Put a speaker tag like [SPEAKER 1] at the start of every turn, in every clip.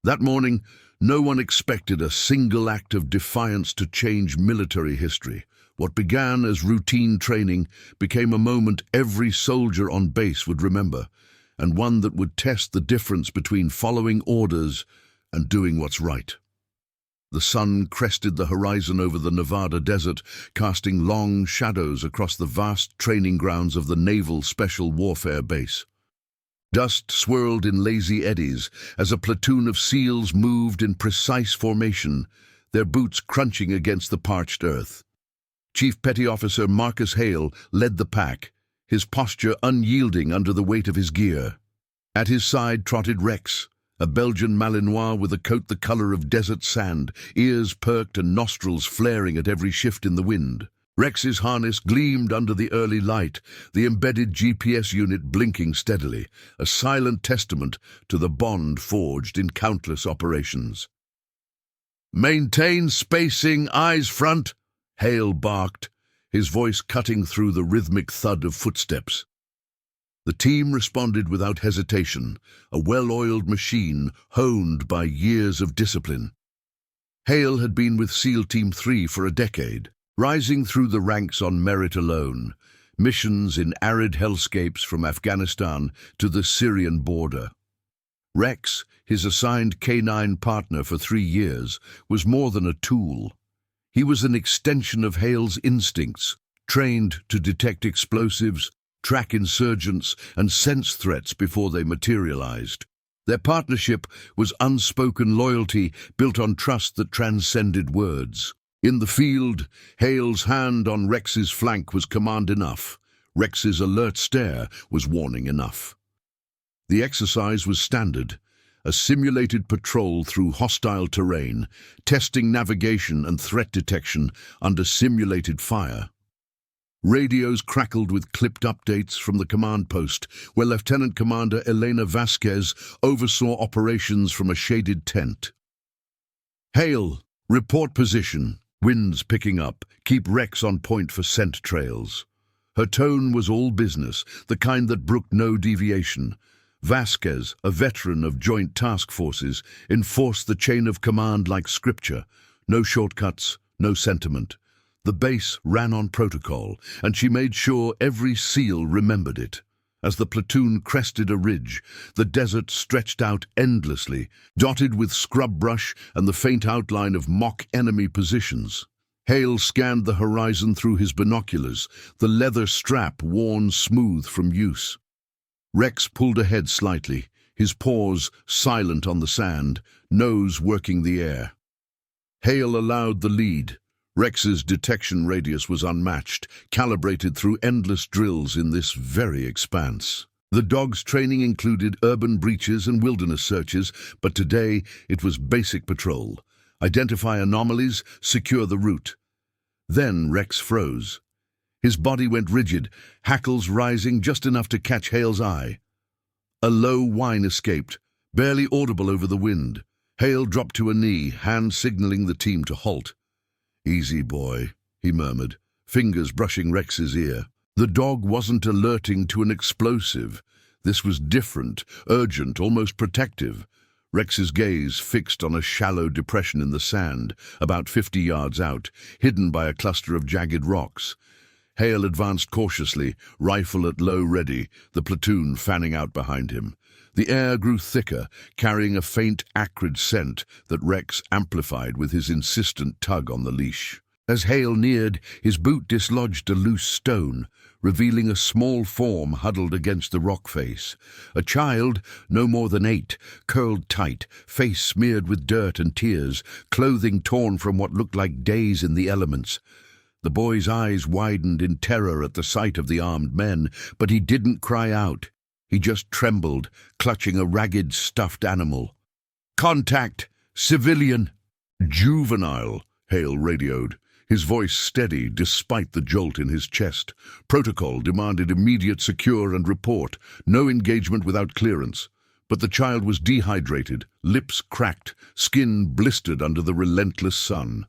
[SPEAKER 1] That morning, no one expected a single act of defiance to change military history. What began as routine training became a moment every soldier on base would remember, and one that would test the difference between following orders and doing what's right. The sun crested the horizon over the Nevada desert, casting long shadows across the vast training grounds of the Naval Special Warfare Base. Dust swirled in lazy eddies as a platoon of SEALs moved in precise formation, their boots crunching against the parched earth. Chief Petty Officer Marcus Hale led the pack, his posture unyielding under the weight of his gear. At his side trotted Rex, a Belgian Malinois with a coat the color of desert sand, ears perked and nostrils flaring at every shift in the wind. Rex's harness gleamed under the early light, the embedded GPS unit blinking steadily, a silent testament to the bond forged in countless operations. "Maintain spacing, eyes front," Hale barked, his voice cutting through the rhythmic thud of footsteps. The team responded without hesitation, a well-oiled machine honed by years of discipline. Hale had been with SEAL Team 3 for a decade, rising through the ranks on merit alone, missions in arid hellscapes from Afghanistan to the Syrian border. Rex, his assigned K9 partner for 3 years, was more than a tool. He was an extension of Hale's instincts, trained to detect explosives, track insurgents, and sense threats before they materialized. Their partnership was unspoken loyalty built on trust that transcended words. In the field, Hale's hand on Rex's flank was command enough. Rex's alert stare was warning enough. The exercise was standard, a simulated patrol through hostile terrain, testing navigation and threat detection under simulated fire. Radios crackled with clipped updates from the command post, where Lieutenant Commander Elena Vasquez oversaw operations from a shaded tent. "Hale, report position. Winds picking up. Keep Rex on point for scent trails." Her tone was all business, the kind that brooked no deviation. Vasquez, a veteran of joint task forces, enforced the chain of command like scripture. No shortcuts, no sentiment. The base ran on protocol, and she made sure every SEAL remembered it. As the platoon crested a ridge, the desert stretched out endlessly, dotted with scrub brush and the faint outline of mock enemy positions. Hale scanned the horizon through his binoculars, the leather strap worn smooth from use. Rex pulled ahead slightly, his paws silent on the sand, nose working the air. Hale allowed the lead. Rex's detection radius was unmatched, calibrated through endless drills in this very expanse. The dog's training included urban breaches and wilderness searches, but today it was basic patrol. Identify anomalies, secure the route. Then Rex froze. His body went rigid, hackles rising just enough to catch Hale's eye. A low whine escaped, barely audible over the wind. Hale dropped to a knee, hand signaling the team to halt. "Easy, boy," he murmured, fingers brushing Rex's ear. The dog wasn't alerting to an explosive. This was different, urgent, almost protective. Rex's gaze fixed on a shallow depression in the sand, about 50 yards out, hidden by a cluster of jagged rocks. Hale advanced cautiously, rifle at low ready, the platoon fanning out behind him. The air grew thicker, carrying a faint, acrid scent that Rex amplified with his insistent tug on the leash. As Hale neared, his boot dislodged a loose stone, revealing a small form huddled against the rock face. A child, no more than 8, curled tight, face smeared with dirt and tears, clothing torn from what looked like days in the elements. The boy's eyes widened in terror at the sight of the armed men, but he didn't cry out. He just trembled, clutching a ragged, stuffed animal. "Contact! Civilian!" "Juvenile," Hale radioed, his voice steady despite the jolt in his chest. Protocol demanded immediate secure and report, no engagement without clearance. But the child was dehydrated, lips cracked, skin blistered under the relentless sun.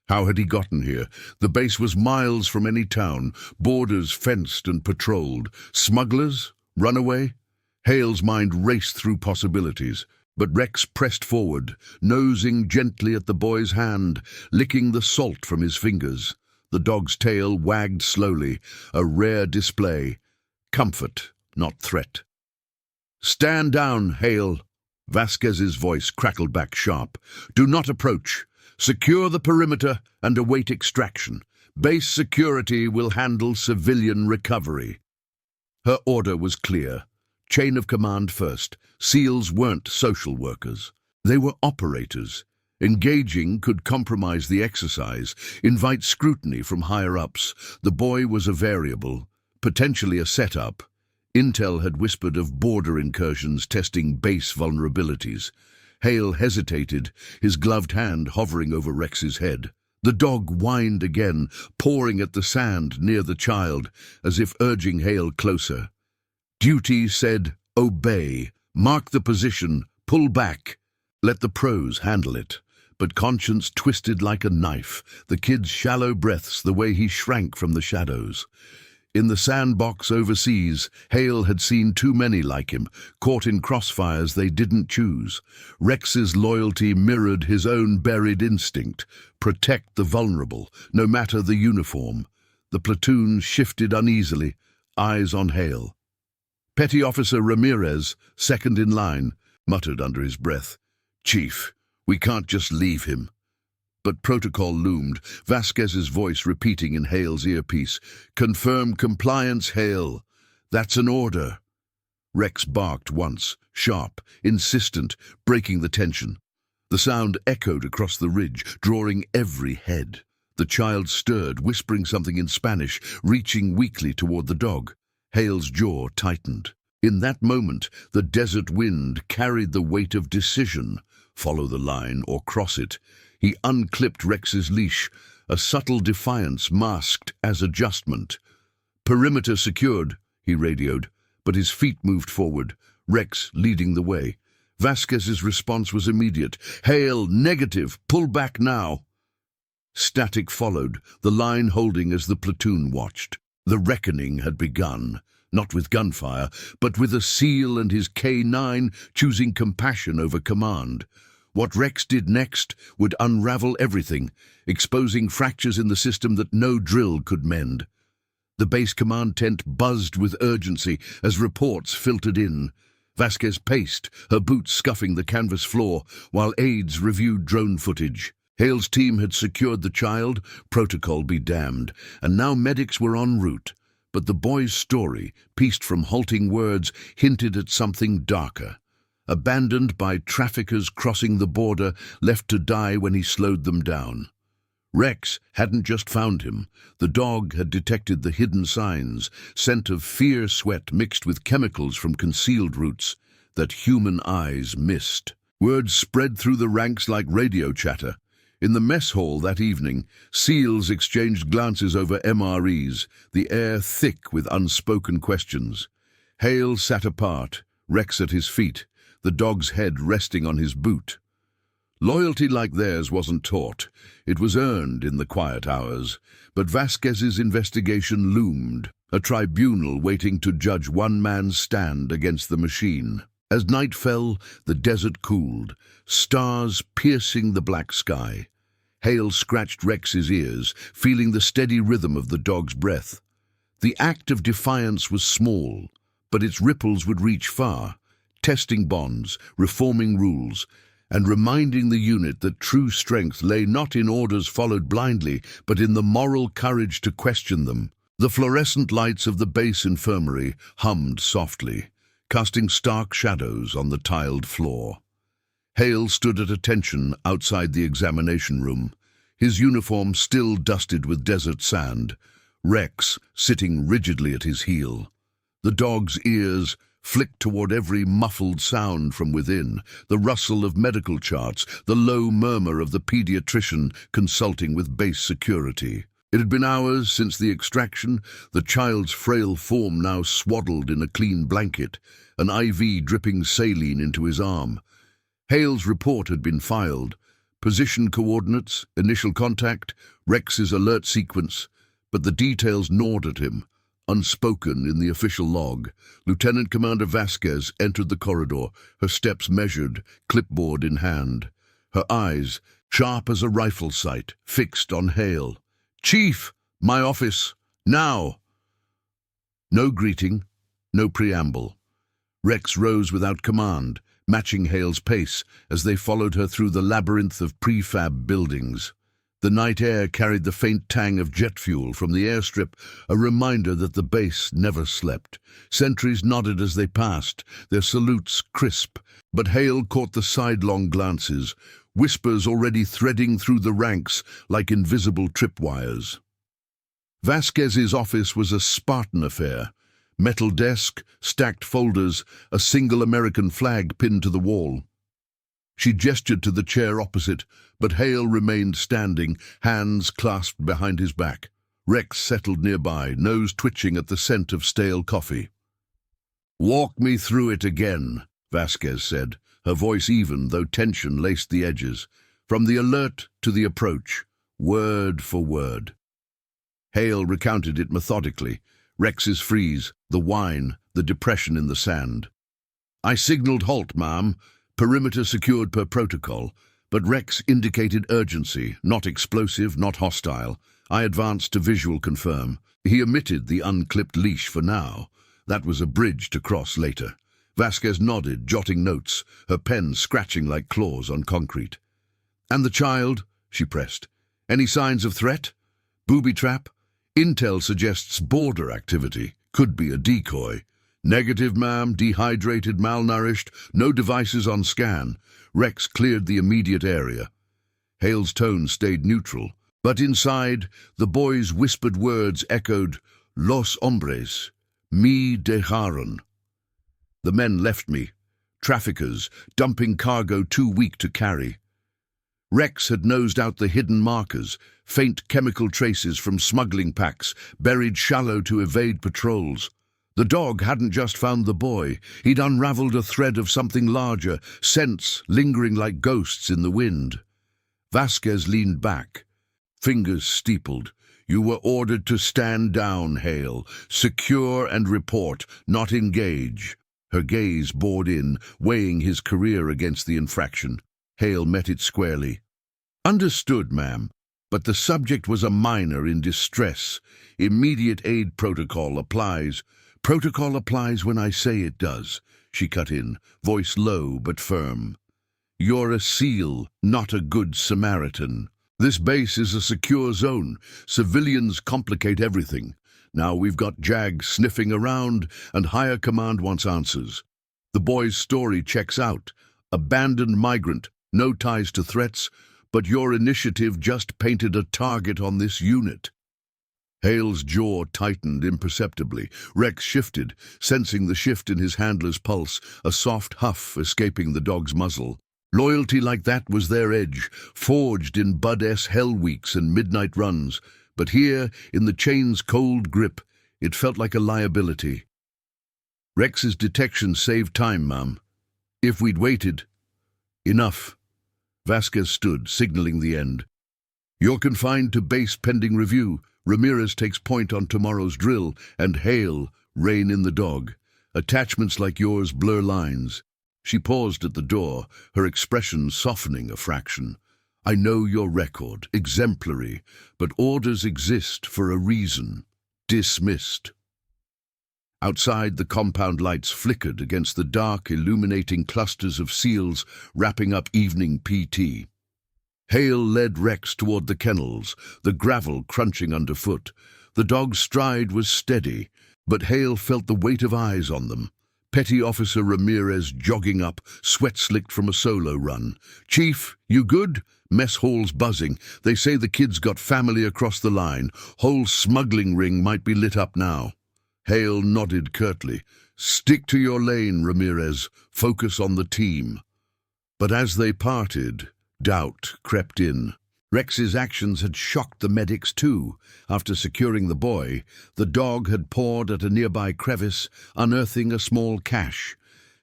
[SPEAKER 1] How had he gotten here? The base was miles from any town, borders fenced and patrolled. Smugglers? Runaway? Hale's mind raced through possibilities. But Rex pressed forward, nosing gently at the boy's hand, licking the salt from his fingers. The dog's tail wagged slowly, a rare display. Comfort, not threat. "Stand down, Hale." Vasquez's voice crackled back sharp. "Do not approach. Secure the perimeter and await extraction. Base security will handle civilian recovery." Her order was clear. Chain of command first. SEALs weren't social workers. They were operators. Engaging could compromise the exercise, invite scrutiny from higher-ups. The boy was a variable, potentially a setup. Intel had whispered of border incursions testing base vulnerabilities. Hale hesitated, his gloved hand hovering over Rex's head. The dog whined again, pawing at the sand near the child, as if urging Hale closer. Duty said, "Obey. Mark the position. Pull back. Let the pros handle it." But conscience twisted like a knife, the kid's shallow breaths the way he shrank from the shadows. In the sandbox overseas, Hale had seen too many like him, caught in crossfires they didn't choose. Rex's loyalty mirrored his own buried instinct: protect the vulnerable, no matter the uniform. The platoon shifted uneasily, eyes on Hale. Petty Officer Ramirez, second in line, muttered under his breath, "Chief, we can't just leave him." But protocol loomed, Vasquez's voice repeating in Hale's earpiece, "Confirm compliance, Hale. That's an order." Rex barked once, sharp, insistent, breaking the tension. The sound echoed across the ridge, drawing every head. The child stirred, whispering something in Spanish, reaching weakly toward the dog. Hale's jaw tightened. In that moment, the desert wind carried the weight of decision. Follow the line or cross it. He unclipped Rex's leash, a subtle defiance masked as adjustment. "Perimeter secured," he radioed, but his feet moved forward, Rex leading the way. Vasquez's response was immediate. "Hale, negative. Pull back now." Static followed, the line holding as the platoon watched. The reckoning had begun, not with gunfire, but with a SEAL and his K-9 choosing compassion over command. What Rex did next would unravel everything, exposing fractures in the system that no drill could mend. The base command tent buzzed with urgency as reports filtered in. Vasquez paced, her boots scuffing the canvas floor, while aides reviewed drone footage. Hale's team had secured the child, protocol be damned, and now medics were en route. But the boy's story, pieced from halting words, hinted at something darker. Abandoned by traffickers crossing the border, left to die when he slowed them down. Rex hadn't just found him. The dog had detected the hidden signs, scent of fear sweat mixed with chemicals from concealed routes that human eyes missed. Words spread through the ranks like radio chatter. In the mess hall that evening, SEALs exchanged glances over MREs, the air thick with unspoken questions. Hale sat apart, Rex at his feet, the dog's head resting on his boot. Loyalty like theirs wasn't taught. It was earned in the quiet hours. But Vasquez's investigation loomed, a tribunal waiting to judge one man's stand against the machine. As night fell, the desert cooled, stars piercing the black sky. Hale scratched Rex's ears, feeling the steady rhythm of the dog's breath. The act of defiance was small, but its ripples would reach far, testing bonds, reforming rules, and reminding the unit that true strength lay not in orders followed blindly, but in the moral courage to question them. The fluorescent lights of the base infirmary hummed softly, casting stark shadows on the tiled floor. Hale stood at attention outside the examination room, his uniform still dusted with desert sand, Rex sitting rigidly at his heel. The dog's ears flicked toward every muffled sound from within, the rustle of medical charts, the low murmur of the pediatrician consulting with base security. It had been hours since the extraction, the child's frail form now swaddled in a clean blanket, an IV dripping saline into his arm. Hale's report had been filed. Position coordinates, initial contact, Rex's alert sequence, but the details gnawed at him. Unspoken in the official log, Lieutenant Commander Vasquez entered the corridor, her steps measured, clipboard in hand. Her eyes, sharp as a rifle sight, fixed on Hale. "Chief, my office, now!" No greeting, no preamble. Rex rose without command, matching Hale's pace as they followed her through the labyrinth of prefab buildings. The night air carried the faint tang of jet fuel from the airstrip, a reminder that the base never slept. Sentries nodded as they passed, their salutes crisp, but Hale caught the sidelong glances, whispers already threading through the ranks like invisible tripwires. Vasquez's office was a Spartan affair. Metal desk, stacked folders, a single American flag pinned to the wall. She gestured to the chair opposite, but Hale remained standing, hands clasped behind his back. Rex settled nearby, nose twitching at the scent of stale coffee. "Walk me through it again," Vasquez said, her voice even, though tension laced the edges. From the alert to the approach, word for word. Hale recounted it methodically. Rex's freeze, the whine, the depression in the sand. "I signaled halt, ma'am. Perimeter secured per protocol, but Rex indicated urgency, not explosive, not hostile. I advanced to visual confirm. He omitted the unclipped leash for now. That was a bridge to cross later." Vasquez nodded, jotting notes, her pen scratching like claws on concrete. "And the child?" she pressed. "Any signs of threat? Booby trap? Intel suggests border activity. Could be a decoy." "Negative, ma'am. Dehydrated, malnourished. No devices on scan." Rex cleared the immediate area. Hale's tone stayed neutral, but inside, the boy's whispered words echoed, "Los hombres. Me dejaron." "The men left me. Traffickers, dumping cargo too weak to carry." Rex had nosed out the hidden markers, faint chemical traces from smuggling packs, buried shallow to evade patrols. The dog hadn't just found the boy. He'd unraveled a thread of something larger, scents lingering like ghosts in the wind. Vasquez leaned back, fingers steepled. "You were ordered to stand down, Hale. Secure and report, not engage." Her gaze bored in, weighing his career against the infraction. Hale met it squarely. "Understood, ma'am, but the subject was a minor in distress. Immediate aid protocol applies." "Protocol applies when I say it does," she cut in, voice low but firm. "You're a SEAL, not a good Samaritan. This base is a secure zone. Civilians complicate everything. Now we've got JAG sniffing around, and higher command wants answers. The boy's story checks out. Abandoned migrant, no ties to threats, but your initiative just painted a target on this unit." Hale's jaw tightened imperceptibly. Rex shifted, sensing the shift in his handler's pulse, a soft huff escaping the dog's muzzle. Loyalty like that was their edge, forged in Bud S. Hell Weeks and midnight runs. But here, in the chain's cold grip, it felt like a liability. "Rex's detection saved time, ma'am. If we'd waited..." "Enough." Vasquez stood, signaling the end. "You're confined to base pending review. Ramirez takes point on tomorrow's drill, and Hale, rein in the dog. Attachments like yours blur lines." She paused at the door, her expression softening a fraction. "I know your record, exemplary, but orders exist for a reason. Dismissed." Outside, the compound lights flickered against the dark, illuminating clusters of SEALs wrapping up evening PT. Hale led Rex toward the kennels, the gravel crunching underfoot. The dog's stride was steady, but Hale felt the weight of eyes on them. Petty Officer Ramirez jogging up, sweat slicked from a solo run. "Chief, you good?" Mess hall's buzzing. "They say the kid's got family across the line. Whole smuggling ring might be lit up now." Hale nodded curtly. "Stick to your lane, Ramirez. Focus on the team." But as they parted, doubt crept in. Rex's actions had shocked the medics too. After securing the boy, the dog had pawed at a nearby crevice, unearthing a small cache.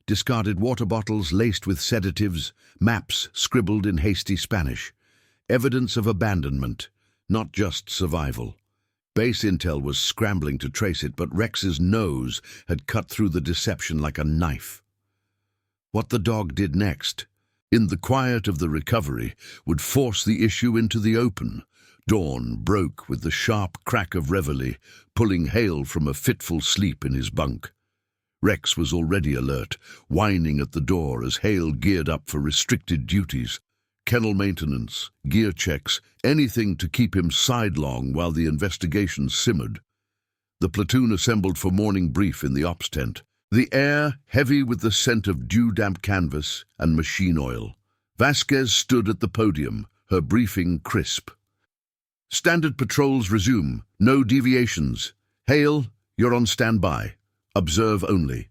[SPEAKER 1] Discarded water bottles laced with sedatives, maps scribbled in hasty Spanish. Evidence of abandonment, not just survival. Base intel was scrambling to trace it, but Rex's nose had cut through the deception like a knife. What the dog did next, in the quiet of the recovery, would force the issue into the open. Dawn broke with the sharp crack of reveille, pulling Hale from a fitful sleep in his bunk. Rex was already alert, whining at the door as Hale geared up for restricted duties. Kennel maintenance, gear checks, anything to keep him sidelong while the investigation simmered. The platoon assembled for morning brief in the ops tent, the air heavy with the scent of dew-damp canvas and machine oil. Vasquez stood at the podium, her briefing crisp. "Standard patrols resume. No deviations. Hale, you're on standby. Observe only."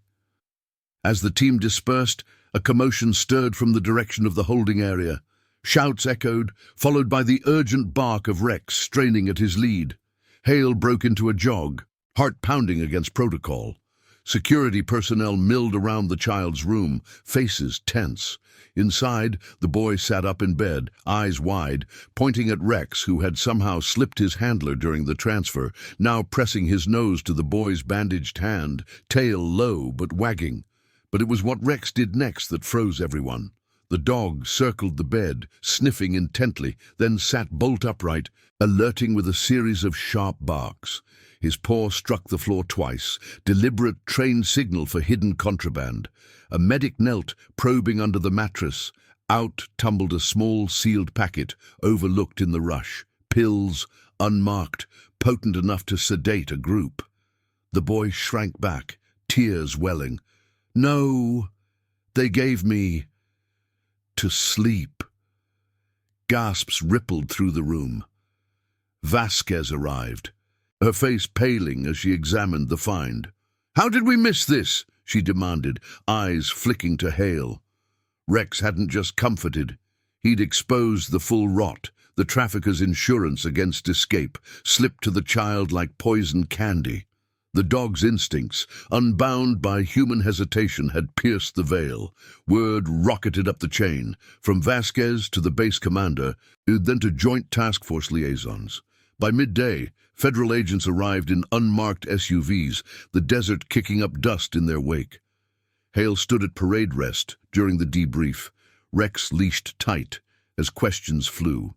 [SPEAKER 1] As the team dispersed, a commotion stirred from the direction of the holding area. Shouts echoed, followed by the urgent bark of Rex straining at his lead. Hale broke into a jog, heart pounding against protocol. Security personnel milled around the child's room, faces tense. Inside, the boy sat up in bed, eyes wide, pointing at Rex, who had somehow slipped his handler during the transfer, now pressing his nose to the boy's bandaged hand, tail low but wagging. But it was what Rex did next that froze everyone. The dog circled the bed, sniffing intently, then sat bolt upright, alerting with a series of sharp barks. His paw struck the floor twice, deliberate trained signal for hidden contraband. A medic knelt, probing under the mattress. Out tumbled a small sealed packet, overlooked in the rush. Pills, unmarked, potent enough to sedate a group. The boy shrank back, tears welling. "No, they gave me to sleep." Gasps rippled through the room. Vasquez arrived, her face paling as she examined the find. "How did we miss this?" she demanded, eyes flicking to Hale. Rex hadn't just comforted. He'd exposed the full rot, the trafficker's insurance against escape, slipped to the child like poison candy. The dog's instincts, unbound by human hesitation, had pierced the veil. Word rocketed up the chain, from Vasquez to the base commander, then to Joint Task Force liaisons. By midday, federal agents arrived in unmarked SUVs, the desert kicking up dust in their wake. Hale stood at parade rest during the debrief, Rex leashed tight as questions flew.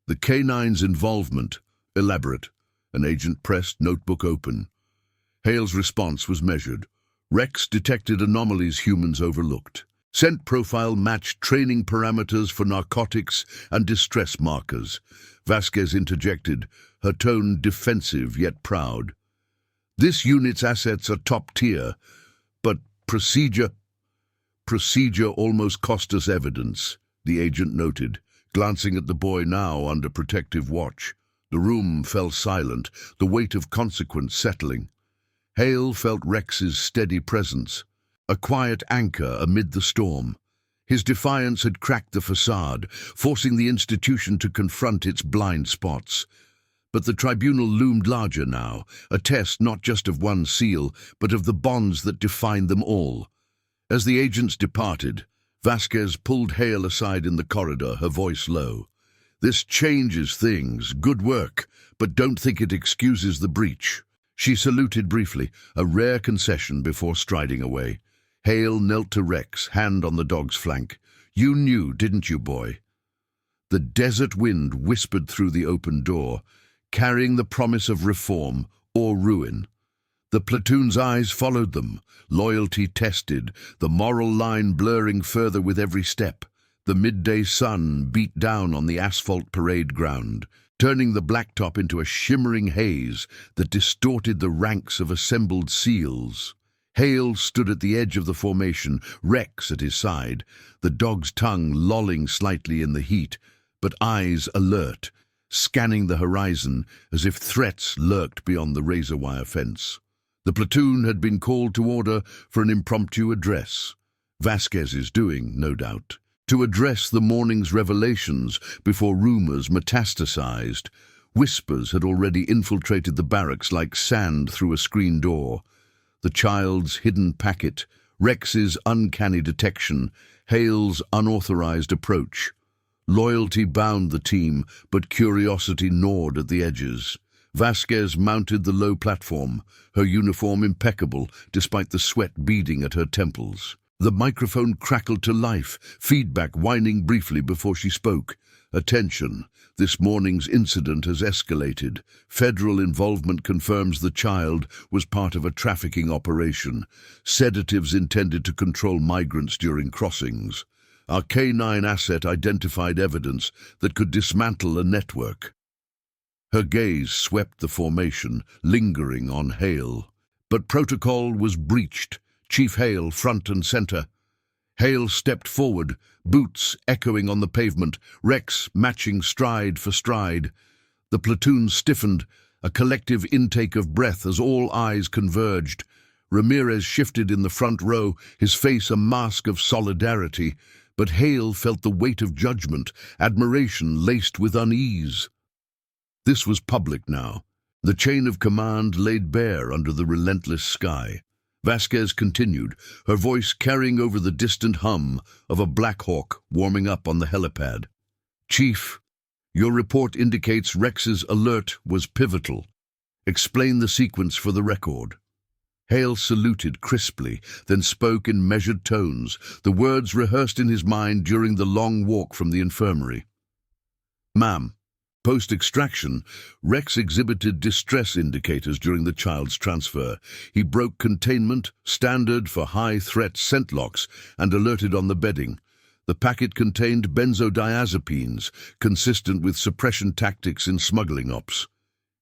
[SPEAKER 1] The K-9's involvement, elaborate. An agent pressed, notebook open. Hale's response was measured. Rex detected anomalies humans overlooked. Scent profile matched training parameters for narcotics and distress markers. Vasquez interjected, her tone defensive yet proud. "This unit's assets are top tier, but procedure almost cost us evidence," the agent noted, glancing at the boy now under protective watch. The room fell silent, the weight of consequence settling. Hale felt Rex's steady presence, a quiet anchor amid the storm. His defiance had cracked the facade, forcing the institution to confront its blind spots. But the tribunal loomed larger now, a test not just of one seal, but of the bonds that defined them all. As the agents departed, Vasquez pulled Hale aside in the corridor, her voice low. "This changes things. Good work, but don't think it excuses the breach." She saluted briefly, a rare concession before striding away. Hale knelt to Rex, hand on the dog's flank. "You knew, didn't you, boy?" The desert wind whispered through the open door, carrying the promise of reform or ruin. The platoon's eyes followed them, loyalty tested, the moral line blurring further with every step. The midday sun beat down on the asphalt parade ground, turning the blacktop into a shimmering haze that distorted the ranks of assembled SEALs. Hale stood at the edge of the formation, Rex at his side, the dog's tongue lolling slightly in the heat, but eyes alert, scanning the horizon as if threats lurked beyond the razor-wire fence. The platoon had been called to order for an impromptu address. Vasquez's doing, no doubt. To address the morning's revelations before rumors metastasized. Whispers had already infiltrated the barracks like sand through a screen door. The child's hidden packet, Rex's uncanny detection, Hale's unauthorized approach. Loyalty bound the team, but curiosity gnawed at the edges. Vasquez mounted the low platform, her uniform impeccable despite the sweat beading at her temples. The microphone crackled to life, feedback whining briefly before she spoke. "Attention. This morning's incident has escalated. Federal involvement confirms the child was part of a trafficking operation. Sedatives intended to control migrants during crossings. Our K9 asset identified evidence that could dismantle a network." Her gaze swept the formation, lingering on Hale. But protocol was breached, Chief Hale front and center. Hale stepped forward, boots echoing on the pavement, Rex matching stride for stride. The platoon stiffened, a collective intake of breath as all eyes converged. Ramirez shifted in the front row, his face a mask of solidarity, but Hale felt the weight of judgment, admiration laced with unease. This was public now. The chain of command laid bare under the relentless sky. Vasquez continued, her voice carrying over the distant hum of a Black Hawk warming up on the helipad. "Chief, your report indicates Rex's alert was pivotal. Explain the sequence for the record." Hale saluted crisply, then spoke in measured tones, the words rehearsed in his mind during the long walk from the infirmary. "Ma'am, post-extraction, Rex exhibited distress indicators during the child's transfer. He broke containment, standard for high-threat scent locks, and alerted on the bedding. The packet contained benzodiazepines, consistent with suppression tactics in smuggling ops.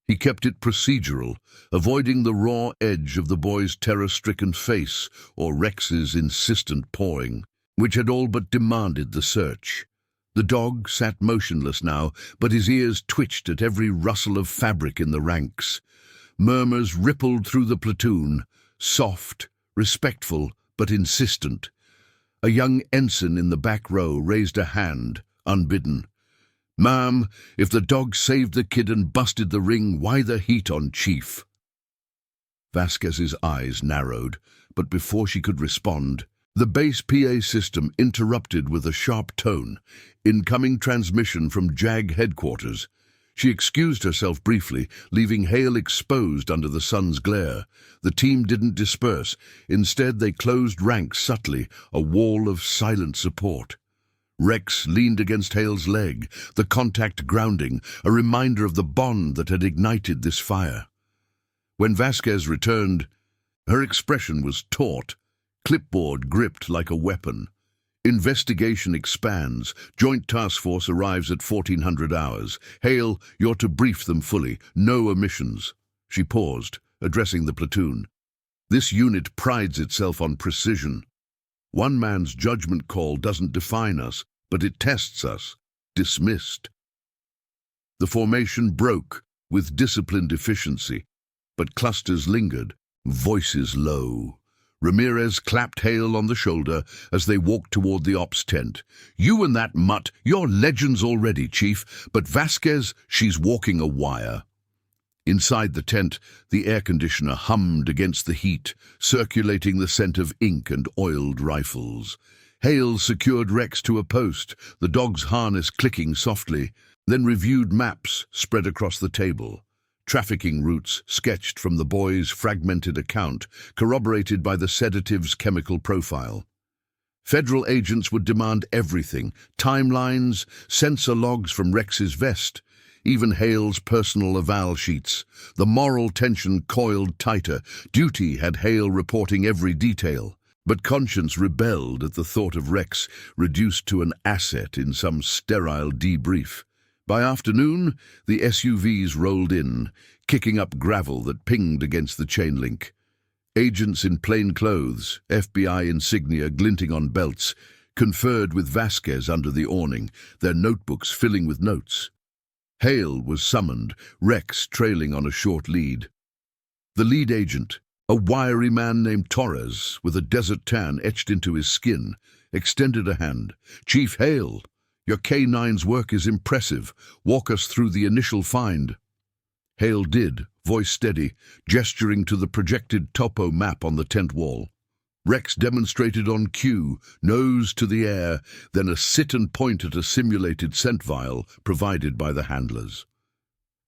[SPEAKER 1] He kept it procedural, avoiding the raw edge of the boy's terror-stricken face or Rex's insistent pawing, which had all but demanded the search. The dog sat motionless now, but his ears twitched at every rustle of fabric in the ranks. Murmurs rippled through the platoon, soft, respectful, but insistent. A young ensign in the back row raised a hand, unbidden. "Ma'am, if the dog saved the kid and busted the ring, why the heat on Chief?" Vasquez's eyes narrowed, but before she could respond, the base PA system interrupted with a sharp tone. Incoming transmission from JAG headquarters. She excused herself briefly, leaving Hale exposed under the sun's glare. The team didn't disperse. Instead, they closed ranks subtly, a wall of silent support. Rex leaned against Hale's leg, the contact grounding, a reminder of the bond that had ignited this fire. When Vasquez returned, her expression was taut, clipboard gripped like a weapon. Investigation expands. Joint Task Force arrives at 1400 hours. Hale, you're to brief them fully. No omissions. She paused, addressing the platoon. This unit prides itself on precision. One man's judgment call doesn't define us, but it tests us. Dismissed. The formation broke with disciplined efficiency, but clusters lingered, voices low. Ramirez clapped Hale on the shoulder as they walked toward the ops tent. "You and that mutt, you're legends already, Chief, but Vasquez, she's walking a wire." Inside the tent, the air conditioner hummed against the heat, circulating the scent of ink and oiled rifles. Hale secured Rex to a post, the dog's harness clicking softly, then reviewed maps spread across the table. Trafficking routes sketched from the boy's fragmented account, corroborated by the sedative's chemical profile. Federal agents would demand everything, timelines, sensor logs from Rex's vest, even Hale's personal eval sheets. The moral tension coiled tighter. Duty had Hale reporting every detail, but conscience rebelled at the thought of Rex reduced to an asset in some sterile debrief. By afternoon, the SUVs rolled in, kicking up gravel that pinged against the chain link. Agents in plain clothes, FBI insignia glinting on belts, conferred with Vasquez under the awning, their notebooks filling with notes. Hale was summoned, Rex trailing on a short lead. The lead agent, a wiry man named Torres, with a desert tan etched into his skin, extended a hand. "Chief Hale, your K9's work is impressive. Walk us through the initial find." Hale did, voice steady, gesturing to the projected topo map on the tent wall. Rex demonstrated on cue, nose to the air, then a sit and point at a simulated scent vial provided by the handlers.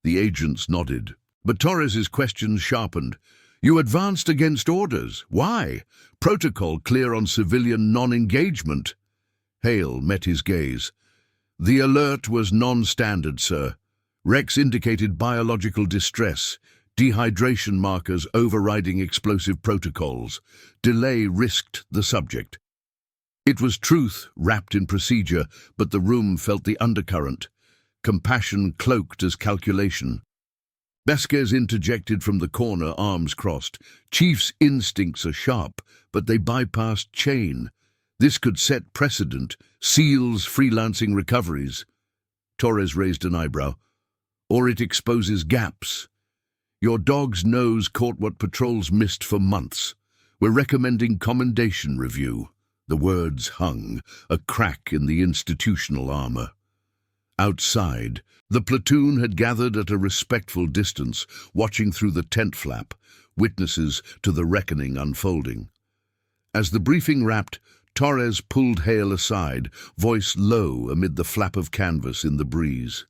[SPEAKER 1] The agents nodded, But Torres's questions sharpened. You advanced against orders. Why? Protocol clear on civilian non-engagement. Hale met his gaze. The alert was non-standard, sir. Rex indicated biological distress, dehydration markers overriding explosive protocols. Delay risked the subject. It was truth wrapped in procedure, but the room felt the undercurrent. Compassion cloaked as calculation. Vasquez interjected from the corner, arms crossed. Chief's instincts are sharp, but they bypassed chain. This could set precedent, seals freelancing recoveries. Torres raised an eyebrow. Or it exposes gaps. Your dog's nose caught what patrols missed for months. We're recommending commendation review. The words hung, a crack in the institutional armor. Outside, the platoon had gathered at a respectful distance, watching through the tent flap, witnesses to the reckoning unfolding. As the briefing wrapped, Torres pulled Hale aside, voice low amid the flap of canvas in the breeze.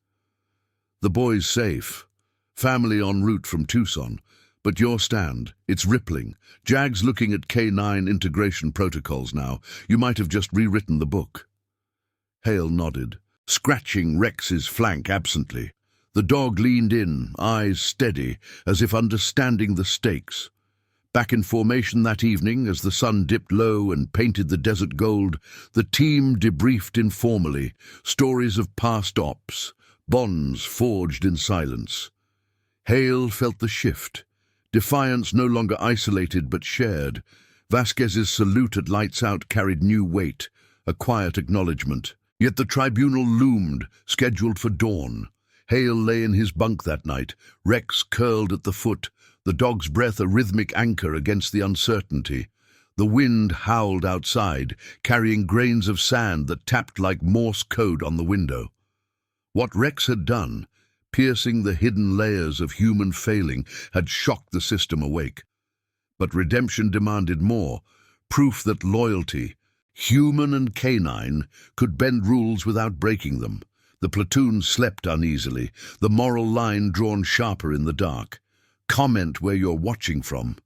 [SPEAKER 1] The boy's safe. Family en route from Tucson. But your stand, it's rippling. JAG's looking at K9 integration protocols now. You might have just rewritten the book. Hale nodded, scratching Rex's flank absently. The dog leaned in, eyes steady, as if understanding the stakes. Back in formation that evening, as the sun dipped low and painted the desert gold, the team debriefed informally, stories of past ops, bonds forged in silence. Hale felt the shift. Defiance no longer isolated but shared. Vasquez's salute at lights out carried new weight, a quiet acknowledgement. Yet the tribunal loomed, scheduled for dawn. Hale lay in his bunk that night, Rex curled at the foot, the dog's breath a rhythmic anchor against the uncertainty. The wind howled outside, carrying grains of sand that tapped like Morse code on the window. What Rex had done, piercing the hidden layers of human failing, had shocked the system awake. But redemption demanded more, proof that loyalty, human and canine, could bend rules without breaking them. The platoon slept uneasily, the moral line drawn sharper in the dark. Comment where you're watching from.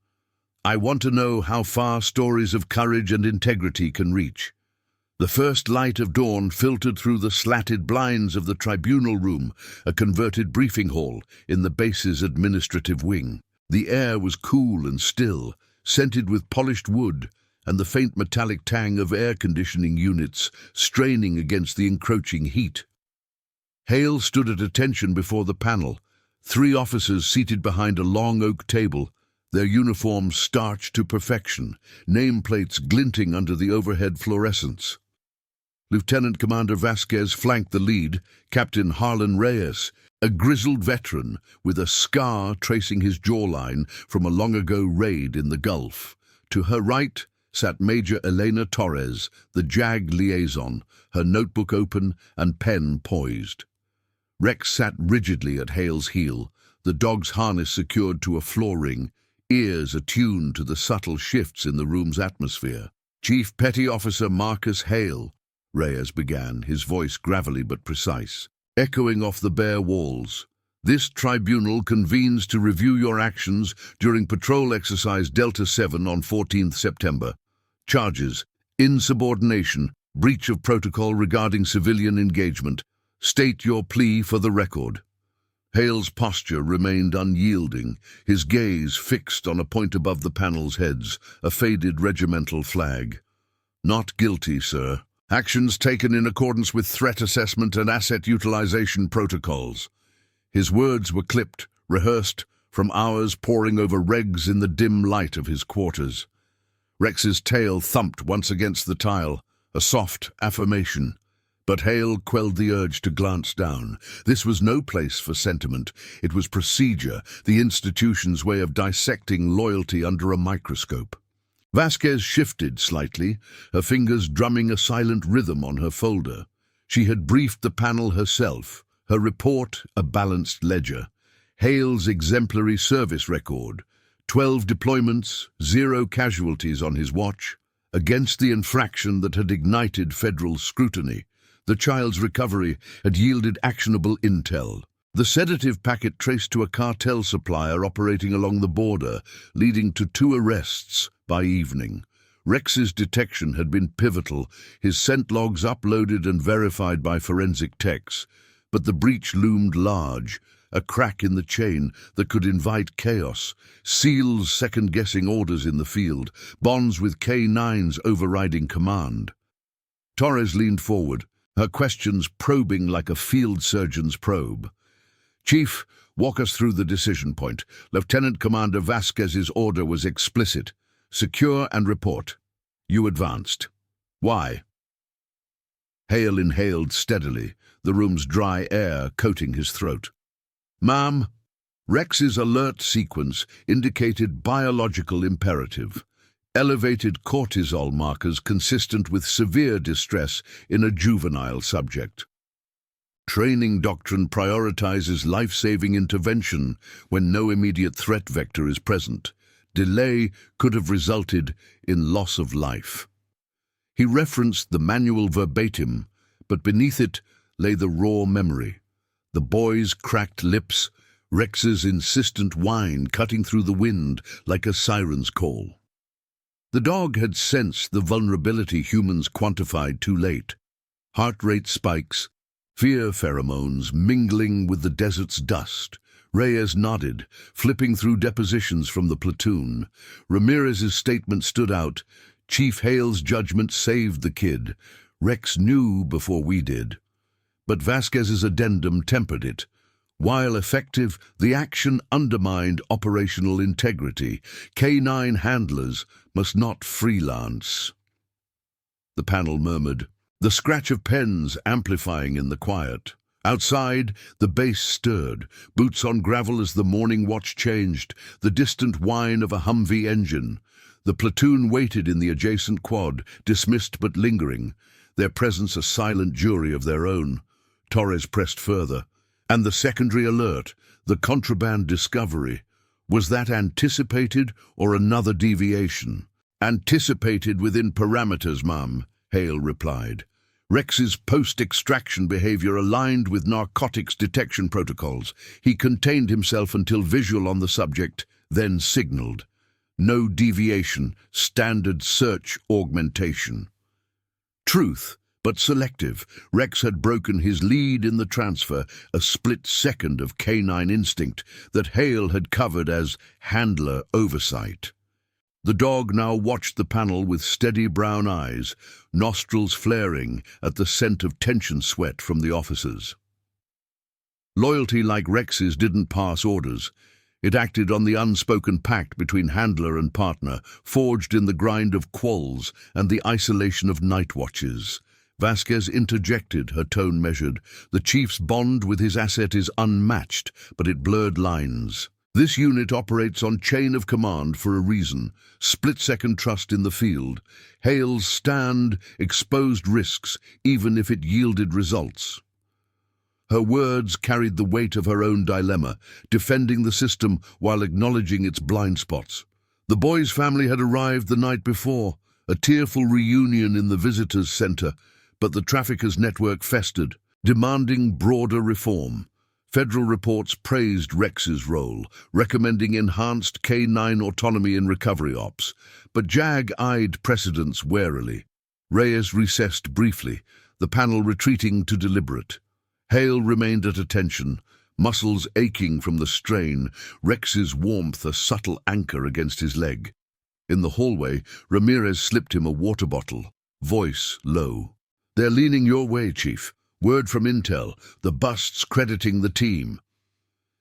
[SPEAKER 1] I want to know how far stories of courage and integrity can reach. The first light of dawn filtered through the slatted blinds of the tribunal room, a converted briefing hall in the base's administrative wing. The air was cool and still, scented with polished wood and the faint metallic tang of air conditioning units straining against the encroaching heat. Hale stood at attention before the panel, 3 officers seated behind a long oak table, their uniforms starched to perfection, nameplates glinting under the overhead fluorescence. Lieutenant Commander Vasquez flanked the lead, Captain Harlan Reyes, a grizzled veteran with a scar tracing his jawline from a long-ago raid in the Gulf. To her right sat Major Elena Torres, the JAG liaison, her notebook open and pen poised. Rex sat rigidly at Hale's heel, the dog's harness secured to a floor ring, ears attuned to the subtle shifts in the room's atmosphere. Chief Petty Officer Marcus Hale, Reyes began, his voice gravelly but precise, echoing off the bare walls. This tribunal convenes to review your actions during patrol exercise Delta 7 on 14th September. Charges: insubordination, breach of protocol regarding civilian engagement. State your plea for the record. Hale's posture remained unyielding, his gaze fixed on a point above the panel's heads, a faded regimental flag. Not guilty, sir. Actions taken in accordance with threat assessment and asset utilization protocols. His words were clipped, rehearsed, from hours poring over regs in the dim light of his quarters. Rex's tail thumped once against the tile, a soft affirmation. But Hale quelled the urge to glance down. This was no place for sentiment. It was procedure, the institution's way of dissecting loyalty under a microscope. Vasquez shifted slightly, her fingers drumming a silent rhythm on her folder. She had briefed the panel herself, her report a balanced ledger. Hale's exemplary service record, 12 deployments, 0 casualties on his watch, against the infraction that had ignited federal scrutiny. The child's recovery had yielded actionable intel. The sedative packet traced to a cartel supplier operating along the border, leading to 2 arrests by evening. Rex's detection had been pivotal, his scent logs uploaded and verified by forensic techs. But the breach loomed large, a crack in the chain that could invite chaos, SEALs second-guessing orders in the field, bonds with K9's overriding command. Torres leaned forward, her questions probing like a field surgeon's probe. "Chief, walk us through the decision point. Lieutenant Commander Vasquez's order was explicit. Secure and report." You advanced. "Why?" Hale inhaled steadily, the room's dry air coating his throat. "Ma'am, Rex's alert sequence indicated biological imperative. Elevated cortisol markers consistent with severe distress in a juvenile subject. Training doctrine prioritizes life-saving intervention when no immediate threat vector is present. Delay could have resulted in loss of life." He referenced the manual verbatim, but beneath it lay the raw memory. The boy's cracked lips, Rex's insistent whine cutting through the wind like a siren's call. The dog had sensed the vulnerability humans quantified too late. Heart rate spikes, fear pheromones mingling with the desert's dust. Reyes nodded, flipping through depositions from the platoon. Ramirez's statement stood out. "Chief Hale's judgment saved the kid. Rex knew before we did." But Vasquez's addendum tempered it. While effective, the action undermined operational integrity. K9 handlers must not freelance. The panel murmured, the scratch of pens amplifying in the quiet. Outside, the base stirred, boots on gravel as the morning watch changed, the distant whine of a Humvee engine. The platoon waited in the adjacent quad, dismissed but lingering, their presence a silent jury of their own. Torres pressed further. And the secondary alert, the contraband discovery, was that anticipated or another deviation? "Anticipated within parameters, ma'am," Hale replied. Rex's post-extraction behavior aligned with narcotics detection protocols. He contained himself until visual on the subject, then signaled. No deviation, standard search augmentation. Truth, but selective. Rex had broken his lead in the transfer, a split second of canine instinct that Hale had covered as handler oversight. The dog now watched the panel with steady brown eyes, nostrils flaring at the scent of tension sweat from the officers. Loyalty like Rex's didn't pass orders. It acted on the unspoken pact between handler and partner, forged in the grind of quals and the isolation of night watches. Vasquez interjected, her tone measured. The chief's bond with his asset is unmatched, but it blurred lines. This unit operates on chain of command for a reason. Split-second trust in the field. Hale's stand exposed risks, even if it yielded results. Her words carried the weight of her own dilemma, defending the system while acknowledging its blind spots. The boy's family had arrived the night before, a tearful reunion in the visitors' center, but the traffickers' network festered, demanding broader reform. Federal reports praised Rex's role, recommending enhanced K9 autonomy in recovery ops, but JAG eyed precedents warily. Reyes recessed briefly, the panel retreating to deliberate. Hale remained at attention, muscles aching from the strain, Rex's warmth a subtle anchor against his leg. In the hallway, Ramirez slipped him a water bottle, voice low. "They're leaning your way, Chief. Word from Intel, the busts crediting the team."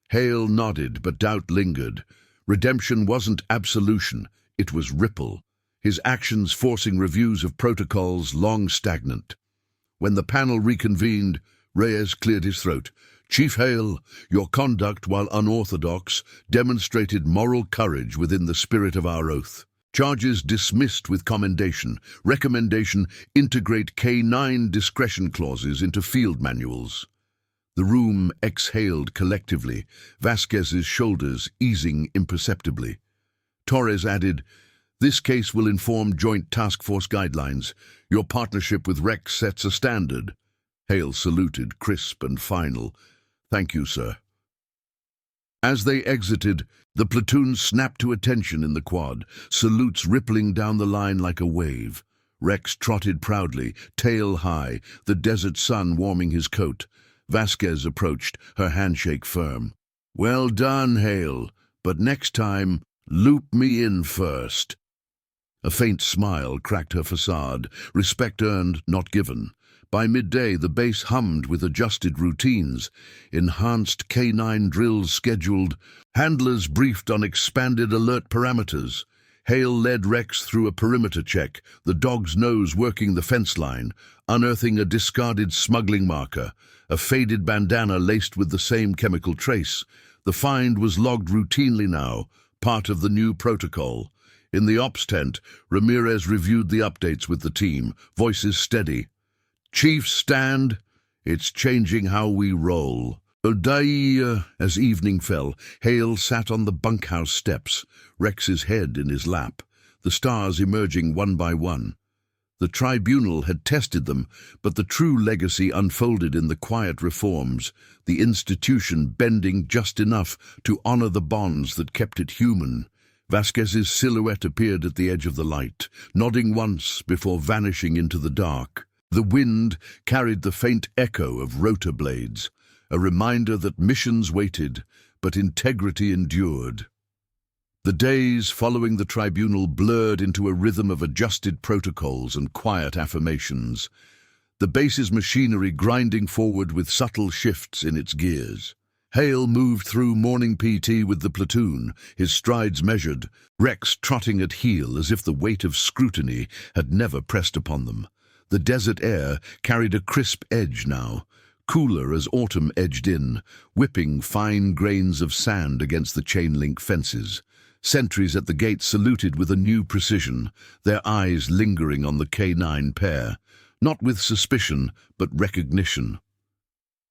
[SPEAKER 1] Hale nodded, but doubt lingered. Redemption wasn't absolution, it was ripple, his actions forcing reviews of protocols long stagnant. When the panel reconvened, Reyes cleared his throat. "Chief Hale, your conduct, while unorthodox, demonstrated moral courage within the spirit of our oath. Charges dismissed with commendation. Recommendation, integrate K9 discretion clauses into field manuals." The room exhaled collectively, Vasquez's shoulders easing imperceptibly. Torres added, "This case will inform Joint Task Force guidelines. Your partnership with Rex sets a standard." Hale saluted, crisp and final. "Thank you, sir." As they exited, the platoon snapped to attention in the quad, salutes rippling down the line like a wave. Rex trotted proudly, tail high, the desert sun warming his coat. Vasquez approached, her handshake firm. "Well done, Hale, but next time, loop me in first." A faint smile cracked her facade, respect earned, not given. By midday, the base hummed with adjusted routines, enhanced K9 drills scheduled, handlers briefed on expanded alert parameters. Hale led Rex through a perimeter check, the dog's nose working the fence line, unearthing a discarded smuggling marker, a faded bandana laced with the same chemical trace. The find was logged routinely now, part of the new protocol. In the ops tent, Ramirez reviewed the updates with the team, voices steady. "Chief, stand. It's changing how we roll." As evening fell, Hale sat on the bunkhouse steps, Rex's head in his lap, the stars emerging one by one. The tribunal had tested them, but the true legacy unfolded in the quiet reforms, the institution bending just enough to honor the bonds that kept it human. Vasquez's silhouette appeared at the edge of the light, nodding once before vanishing into the dark. The wind carried the faint echo of rotor blades, a reminder that missions waited, but integrity endured. The days following the tribunal blurred into a rhythm of adjusted protocols and quiet affirmations, the base's machinery grinding forward with subtle shifts in its gears. Hale moved through morning PT with the platoon, his strides measured, Rex trotting at heel as if the weight of scrutiny had never pressed upon them. The desert air carried a crisp edge now, cooler as autumn edged in, whipping fine grains of sand against the chain-link fences. Sentries at the gate saluted with a new precision, their eyes lingering on the K9 pair, not with suspicion, but recognition.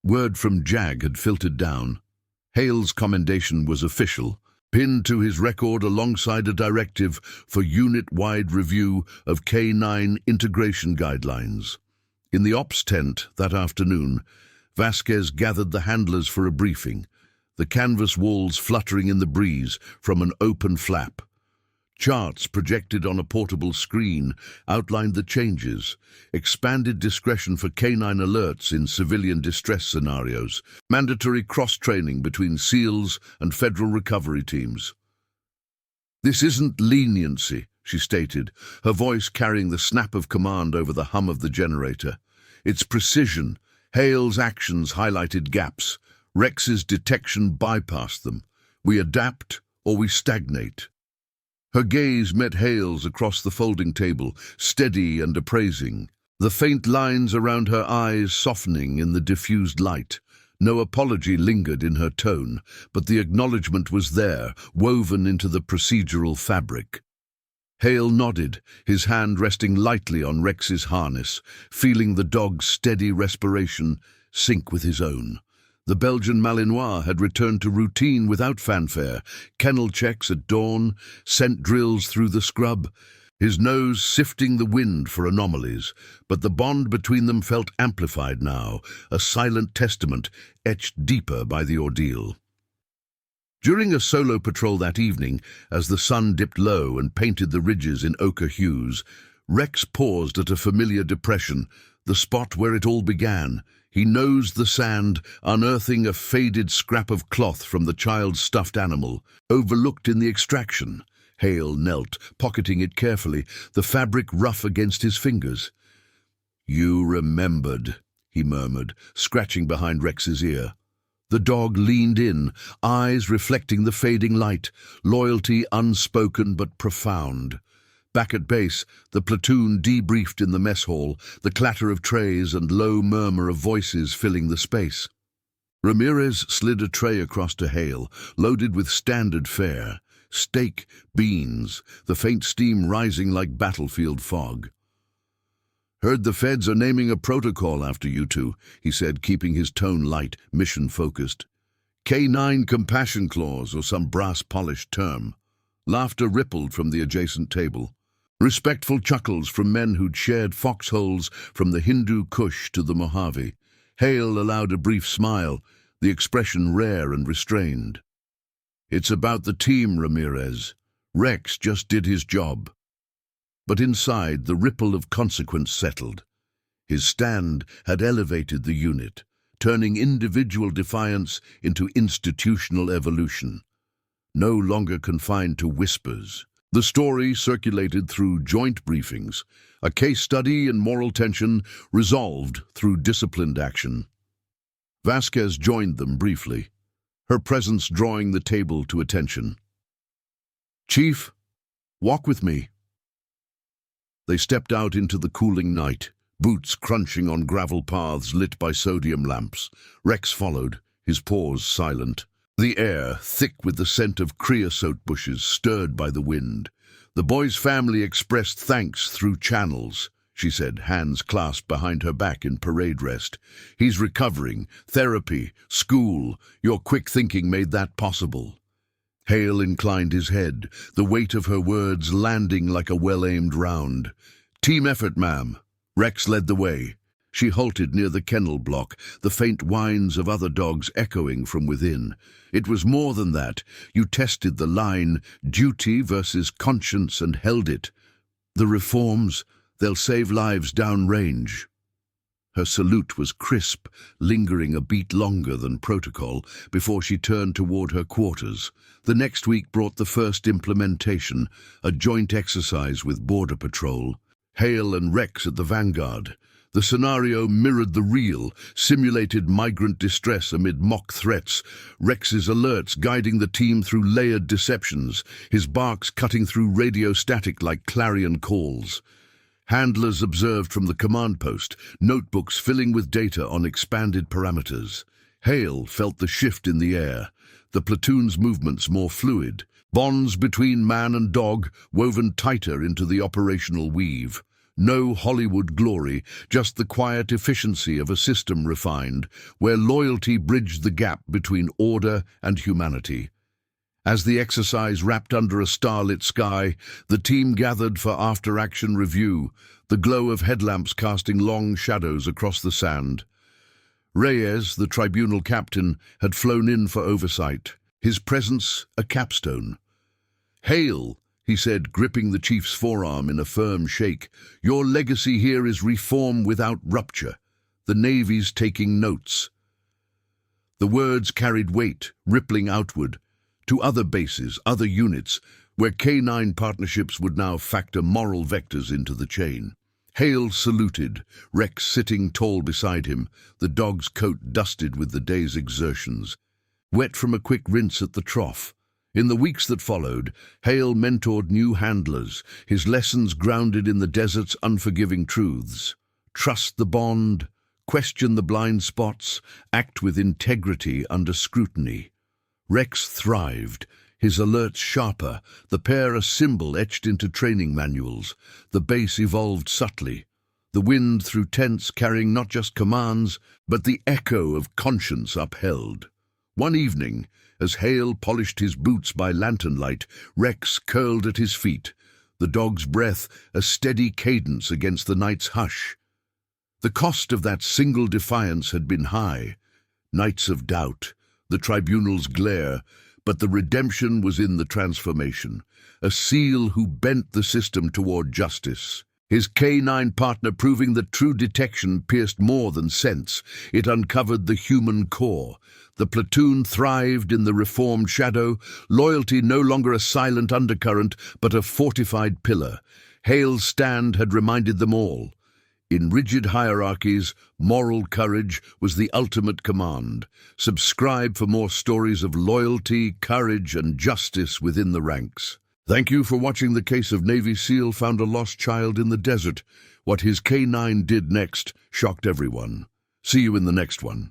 [SPEAKER 1] Word from JAG had filtered down. Hale's commendation was official, pinned to his record alongside a directive for unit-wide review of K9 integration guidelines. In the ops tent that afternoon, Vasquez gathered the handlers for a briefing, the canvas walls fluttering in the breeze from an open flap. Charts projected on a portable screen outlined the changes, expanded discretion for K9 alerts in civilian distress scenarios, mandatory cross-training between SEALs and federal recovery teams. "This isn't leniency," she stated, her voice carrying the snap of command over the hum of the generator. "It's precision." Hale's actions highlighted gaps. Rex's detection bypassed them. We adapt or we stagnate. Her gaze met Hale's across the folding table, steady and appraising, the faint lines around her eyes softening in the diffused light. No apology lingered in her tone, but the acknowledgement was there, woven into the procedural fabric. Hale nodded, his hand resting lightly on Rex's harness, feeling the dog's steady respiration sync with his own. The Belgian Malinois had returned to routine without fanfare, kennel checks at dawn, scent drills through the scrub, his nose sifting the wind for anomalies, but the bond between them felt amplified now, a silent testament etched deeper by the ordeal. During a solo patrol that evening, as the sun dipped low and painted the ridges in ochre hues, Rex paused at a familiar depression, the spot where it all began. He nosed the sand, unearthing a faded scrap of cloth from the child's stuffed animal, overlooked in the extraction. Hale knelt, pocketing it carefully, the fabric rough against his fingers. "You remembered," he murmured, scratching behind Rex's ear. The dog leaned in, eyes reflecting the fading light, loyalty unspoken but profound. Back at base, the platoon debriefed in the mess hall, the clatter of trays and low murmur of voices filling the space. Ramirez slid a tray across to Hale, loaded with standard fare, steak, beans, the faint steam rising like battlefield fog. "Heard the feds are naming a protocol after you two," he said, keeping his tone light, mission-focused. "K9 Compassion Clause, or some brass-polished term." Laughter rippled from the adjacent table. Respectful chuckles from men who'd shared foxholes from the Hindu Kush to the Mojave. Hale allowed a brief smile, the expression rare and restrained. It's about the team, Ramirez. Rex just did his job. But inside, the ripple of consequence settled. His stand had elevated the unit, turning individual defiance into institutional evolution. No longer confined to whispers. The story circulated through joint briefings, a case study in moral tension resolved through disciplined action. Vasquez joined them briefly, her presence drawing the table to attention. "Chief, walk with me." They stepped out into the cooling night, boots crunching on gravel paths lit by sodium lamps. Rex followed, his paws silent. The air, thick with the scent of creosote bushes, stirred by the wind. The boy's family expressed thanks through channels, she said, hands clasped behind her back in parade rest. "He's recovering. Therapy, school. Your quick thinking made that possible." Hale inclined his head, the weight of her words landing like a well-aimed round. "Team effort, ma'am." Rex led the way. She halted near the kennel block, the faint whines of other dogs echoing from within. It was more than that. You tested the line, duty versus conscience, and held it. "The reforms, they'll save lives downrange." Her salute was crisp, lingering a beat longer than protocol before she turned toward her quarters. The next week brought the first implementation, a joint exercise with Border Patrol. Hale and Rex at the vanguard. The scenario mirrored the real, simulated migrant distress amid mock threats, Rex's alerts guiding the team through layered deceptions, his barks cutting through radio static like clarion calls. Handlers observed from the command post, notebooks filling with data on expanded parameters. Hale felt the shift in the air, the platoon's movements more fluid, bonds between man and dog woven tighter into the operational weave. No Hollywood glory, just the quiet efficiency of a system refined, where loyalty bridged the gap between order and humanity. As the exercise wrapped under a starlit sky, the team gathered for after-action review, the glow of headlamps casting long shadows across the sand. Reyes, the tribunal captain, had flown in for oversight, his presence a capstone. "Hale," he said, gripping the chief's forearm in a firm shake, "your legacy here is reform without rupture. The Navy's taking notes." The words carried weight, rippling outward, to other bases, other units, where K-9 partnerships would now factor moral vectors into the chain. Hale saluted, Rex sitting tall beside him, the dog's coat dusted with the day's exertions. Wet from a quick rinse at the trough. In the weeks that followed, Hale mentored new handlers, his lessons grounded in the desert's unforgiving truths. Trust the bond, question the blind spots, act with integrity under scrutiny. Rex thrived, his alerts sharper, the pair a symbol etched into training manuals. The base evolved subtly, the wind through tents carrying not just commands, but the echo of conscience upheld. One evening, as Hale polished his boots by lantern light, Rex curled at his feet, the dog's breath a steady cadence against the night's hush. The cost of that single defiance had been high. Nights of doubt, the tribunal's glare, but the redemption was in the transformation, a seal who bent the system toward justice. His K-9 partner proving that true detection pierced more than sense. It uncovered the human core. The platoon thrived in the reformed shadow, loyalty no longer a silent undercurrent, but a fortified pillar. Hale's stand had reminded them all. In rigid hierarchies, moral courage was the ultimate command. Subscribe for more stories of loyalty, courage, and justice within the ranks. Thank you for watching the case of Navy SEAL found a lost child in the desert. What his K-9 did next shocked everyone. See you in the next one.